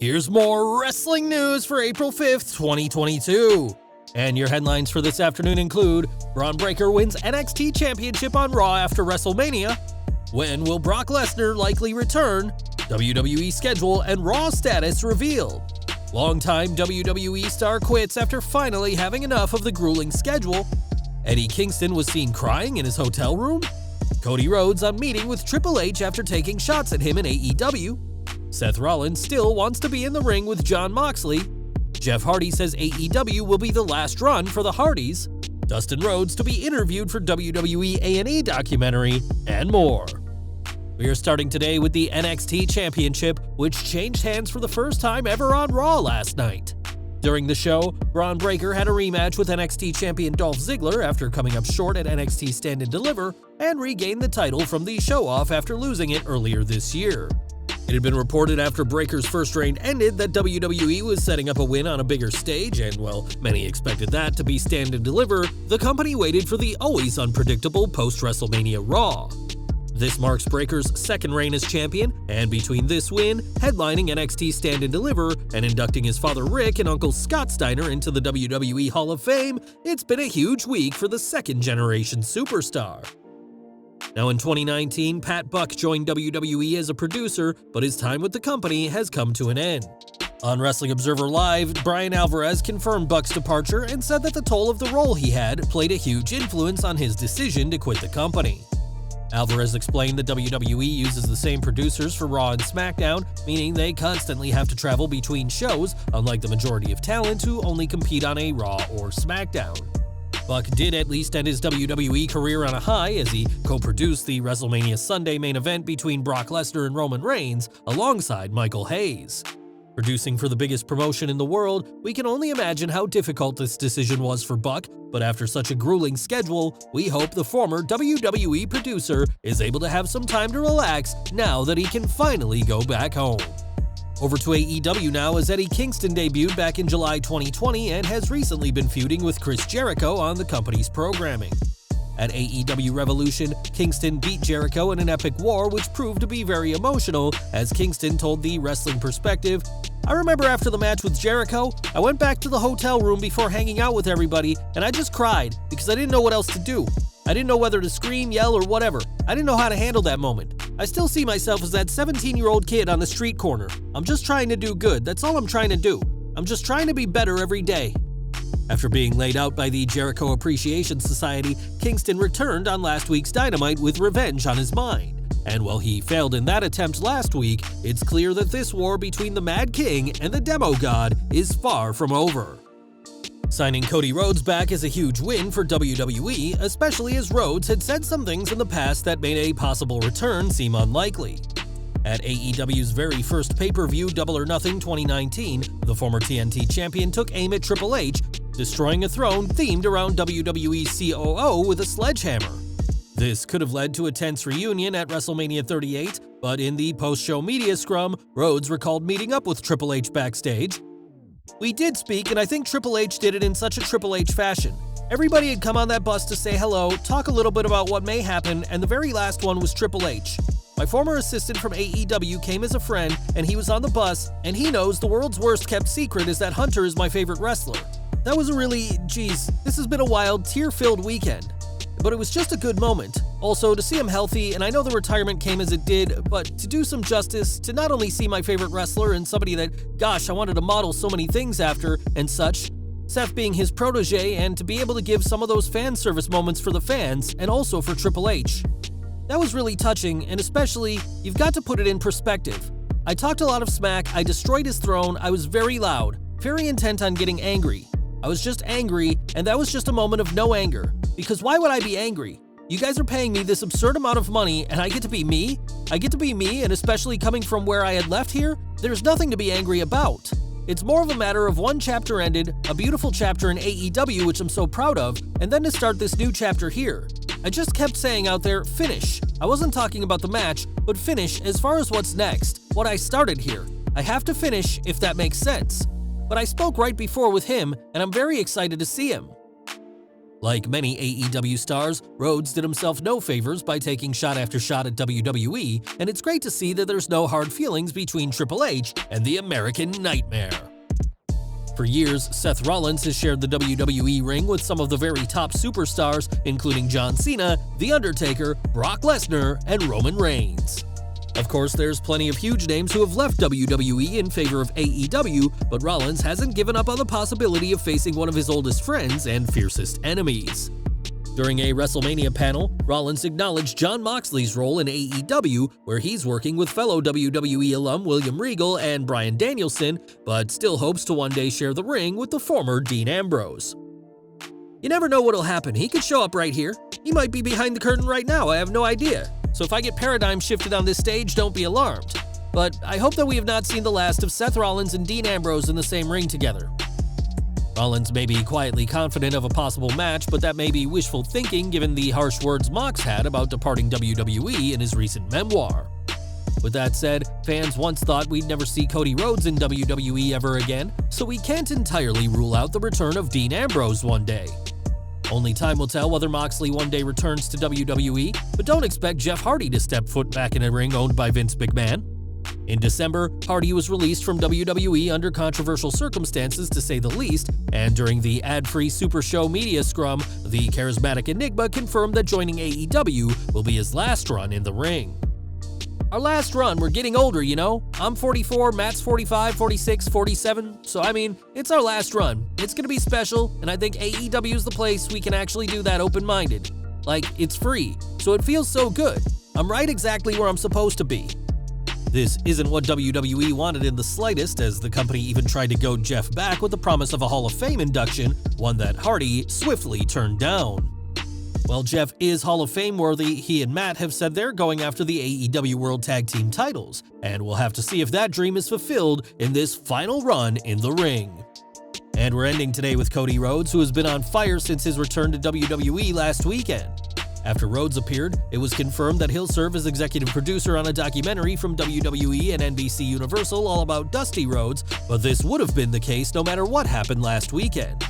Here's more wrestling news for April 5th, 2022. And your headlines for this afternoon include: Bron Breakker wins NXT Championship on Raw after WrestleMania. When will Brock Lesnar likely return? WWE schedule and Raw status revealed. Longtime WWE star quits after finally having enough of the grueling schedule. Eddie Kingston was seen crying in his hotel room. Cody Rhodes on meeting with Triple H after taking shots at him in AEW. Seth Rollins still wants to be in the ring with Jon Moxley. Jeff Hardy says AEW will be the last run for the Hardys. Dustin Rhodes to be interviewed for WWE A&E documentary, and more. We are starting today with the NXT Championship, which changed hands for the first time ever on Raw last night. During the show, Bron Breakker had a rematch with NXT champion Dolph Ziggler after coming up short at NXT Stand and Deliver, and regained the title from the show-off after losing it earlier this year. It had been reported after Breakker's first reign ended that WWE was setting up a win on a bigger stage, and while many expected that to be Stand and Deliver, the company waited for the always unpredictable post-WrestleMania Raw. This marks Breakker's second reign as champion, and between this win, headlining NXT Stand and Deliver, and inducting his father Rick and Uncle Scott Steiner into the WWE Hall of Fame, it's been a huge week for the second-generation superstar. Now in 2019, Pat Buck joined WWE as a producer, but his time with the company has come to an end. On Wrestling Observer Live, Brian Alvarez confirmed Buck's departure and said that the toll of the role he had played a huge influence on his decision to quit the company. Alvarez explained that WWE uses the same producers for Raw and SmackDown, meaning they constantly have to travel between shows, unlike the majority of talent who only compete on a Raw or SmackDown. Buck did at least end his WWE career on a high as he co-produced the WrestleMania Sunday main event between Brock Lesnar and Roman Reigns alongside Michael Hayes. Producing for the biggest promotion in the world, we can only imagine how difficult this decision was for Buck, but after such a grueling schedule, we hope the former WWE producer is able to have some time to relax now that he can finally go back home. Over to AEW now, as Eddie Kingston debuted back in July 2020 and has recently been feuding with Chris Jericho on the company's programming. At AEW Revolution, Kingston beat Jericho in an epic war which proved to be very emotional, as Kingston told the Wrestling Perspective, "I remember after the match with Jericho, I went back to the hotel room before hanging out with everybody, and I just cried because I didn't know what else to do. I didn't know whether to scream, yell, or whatever. I didn't know how to handle that moment. I still see myself as that 17-year-old kid on the street corner. I'm just trying to do good. That's all I'm trying to do. I'm just trying to be better every day." After being laid out by the Jericho Appreciation Society, Kingston returned on last week's Dynamite with revenge on his mind. And while he failed in that attempt last week, it's clear that this war between the Mad King and the Demo God is far from over. Signing Cody Rhodes back is a huge win for WWE, especially as Rhodes had said some things in the past that made a possible return seem unlikely. At AEW's very first pay-per-view Double or Nothing 2019, the former TNT champion took aim at Triple H, destroying a throne themed around WWE's COO with a sledgehammer. This could have led to a tense reunion at WrestleMania 38, but in the post-show media scrum, Rhodes recalled meeting up with Triple H backstage. "We did speak, and I think Triple H did it in such a Triple H fashion. Everybody had come on that bus to say hello, talk a little bit about what may happen, and the very last one was Triple H. My former assistant from AEW came as a friend, and he was on the bus, and he knows the world's worst kept secret is that Hunter is my favorite wrestler. That was a really, this has been a wild, tear-filled weekend. But it was just a good moment. Also, to see him healthy, and I know the retirement came as it did, but to do some justice, to not only see my favorite wrestler and somebody that, gosh, I wanted to model so many things after, and such, Seth being his protege, and to be able to give some of those fan service moments for the fans, and also for Triple H. That was really touching, and especially, you've got to put it in perspective. I talked a lot of smack, I destroyed his throne, I was very loud, very intent on getting angry. I was just angry, and that was just a moment of no anger. Because why would I be angry? You guys are paying me this absurd amount of money, and I get to be me? I get to be me, and especially coming from where I had left here, there's nothing to be angry about. It's more of a matter of one chapter ended, a beautiful chapter in AEW which I'm so proud of, and then to start this new chapter here. I just kept saying out there, finish. I wasn't talking about the match, but finish as far as what's next, what I started here. I have to finish if that makes sense. But I spoke right before with him, and I'm very excited to see him. Like many AEW stars, Rhodes did himself no favors by taking shot after shot at WWE, and it's great to see that there's no hard feelings between Triple H and the American Nightmare. For years, Seth Rollins has shared the WWE ring with some of the very top superstars, including John Cena, The Undertaker, Brock Lesnar, and Roman Reigns. Of course, there's plenty of huge names who have left WWE in favor of AEW, but Rollins hasn't given up on the possibility of facing one of his oldest friends and fiercest enemies. During a WrestleMania panel, Rollins acknowledged Jon Moxley's role in AEW, where he's working with fellow WWE alum William Regal and Bryan Danielson, but still hopes to one day share the ring with the former Dean Ambrose. You never know what'll happen. He could show up right here. He might be behind the curtain right now, I have no idea. So if I get paradigm shifted on this stage, don't be alarmed. But I hope that we have not seen the last of Seth Rollins and Dean Ambrose in the same ring together. Rollins may be quietly confident of a possible match, but that may be wishful thinking given the harsh words Mox had about departing WWE in his recent memoir. With that said, fans once thought we'd never see Cody Rhodes in WWE ever again, so we can't entirely rule out the return of Dean Ambrose one day. Only time will tell whether Moxley one day returns to WWE, but don't expect Jeff Hardy to step foot back in a ring owned by Vince McMahon. In December, Hardy was released from WWE under controversial circumstances to say the least, and during the ad-free Super Show media scrum, the charismatic Enigma confirmed that joining AEW will be his last run in the ring. Our last run, we're getting older, you know? I'm 44, Matt's 45, 46, 47, so I mean, it's our last run. It's gonna be special, and I think AEW is the place we can actually do that open-minded. Like, it's free, so it feels so good. I'm right exactly where I'm supposed to be. This isn't what WWE wanted in the slightest, as the company even tried to goad Jeff back with the promise of a Hall of Fame induction, one that Hardy swiftly turned down. While Jeff is Hall of Fame worthy, he and Matt have said they're going after the AEW World Tag Team titles, and we'll have to see if that dream is fulfilled in this final run in the ring. And we're ending today with Cody Rhodes, who has been on fire since his return to WWE last weekend. After Rhodes appeared, it was confirmed that he'll serve as executive producer on a documentary from WWE and NBC Universal all about Dusty Rhodes, but this would have been the case no matter what happened last weekend.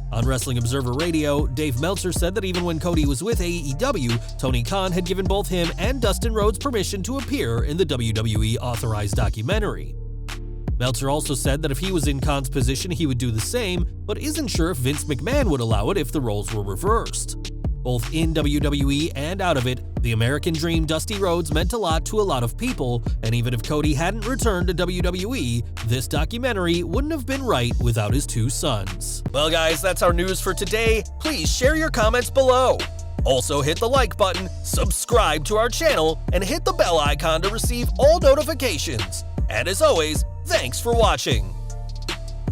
On Wrestling Observer Radio, Dave Meltzer said that even when Cody was with AEW, Tony Khan had given both him and Dustin Rhodes permission to appear in the WWE authorized documentary. Meltzer also said that if he was in Khan's position, he would do the same, but isn't sure if Vince McMahon would allow it if the roles were reversed. Both in WWE and out of it, the American Dream Dusty Rhodes meant a lot to a lot of people, and even if Cody hadn't returned to WWE, this documentary wouldn't have been right without his two sons. Well guys, that's our news for today. Please share your comments below. Also hit the like button, subscribe to our channel, and hit the bell icon to receive all notifications. And as always, thanks for watching.